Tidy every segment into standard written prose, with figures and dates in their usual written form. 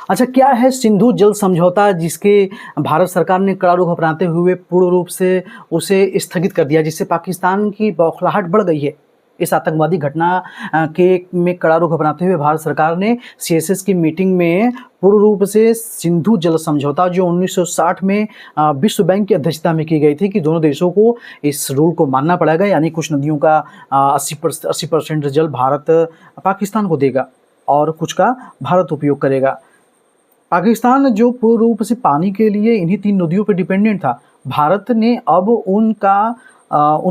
अच्छा, क्या है सिंधु जल समझौता जिसके भारत सरकार ने कड़ा रुख अपनाते हुए पूर्ण रूप से उसे स्थगित कर दिया, जिससे पाकिस्तान की बौखलाहट बढ़ गई है। इस आतंकवादी घटना के में कड़ा रुख अपनाते हुए भारत सरकार ने सीएसएस की मीटिंग में पूर्ण रूप से सिंधु जल समझौता जो 1960 में विश्व बैंक की अध्यक्षता में की गई थी कि दोनों देशों को इस रूल को मानना पड़ेगा, यानी कुछ नदियों का 80% जल भारत पाकिस्तान को देगा और कुछ का भारत उपयोग करेगा। पाकिस्तान जो पूर्ण रूप से पानी के लिए इन्हीं 3 नदियों पर डिपेंडेंट था, भारत ने अब उन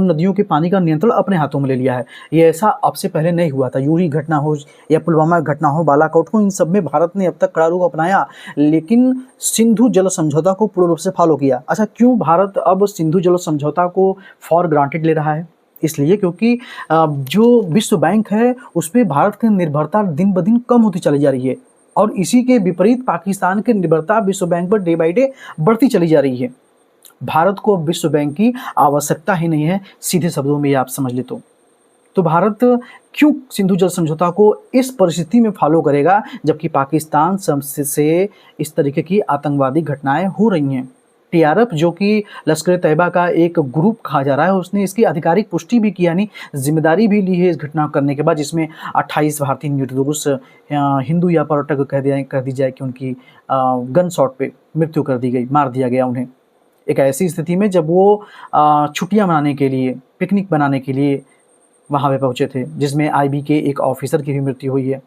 नदियों के पानी का नियंत्रण अपने हाथों में ले लिया है। ये ऐसा अब से पहले नहीं हुआ था। यूरी घटना हो या पुलवामा घटना हो, बालाकोट हो, इन सब में भारत ने अब तक कड़ा रुख अपनाया, लेकिन सिंधु जल समझौता को पूर्ण रूप से फॉलो किया। अच्छा, क्यों भारत अब सिंधु जल समझौता को फॉर ग्रांटेड ले रहा है? इसलिए क्योंकि जो विश्व बैंक है उस पे भारत की निर्भरता दिन ब दिन कम होती चली जा रही है और इसी के विपरीत पाकिस्तान की निर्भरता विश्व bank per day by day बढ़ती चली जा रही है। भारत को अब विश्व बैंक की आवश्यकता ही नहीं है, सीधे शब्दों में ये आप समझ ले तो भारत क्यों सिंधु जल समझौता को इस परिस्थिति में फॉलो करेगा जबकि पाकिस्तान से इस तरीके की आतंकवादी घटनाएं हो रही हैं। टीआरएफ जो कि लश्कर तैयबा का एक ग्रुप कहा जा रहा है, उसने इसकी आधिकारिक पुष्टि भी की, यानी जिम्मेदारी भी ली है इस घटना करने के बाद, जिसमें 28 भारतीय निर्दोष हिंदू या पर्यटक कर दी जाए कि उनकी गन शॉट पे मृत्यु कर दी गई, मार दिया गया उन्हें। एक ऐसी स्थिति में जब वो छुट्टियां मनाने के लिए, पिकनिक बनाने के लिए वहाँ पे पहुँचे थे, जिसमें आईबी के एक ऑफिसर की भी मृत्यु हुई है।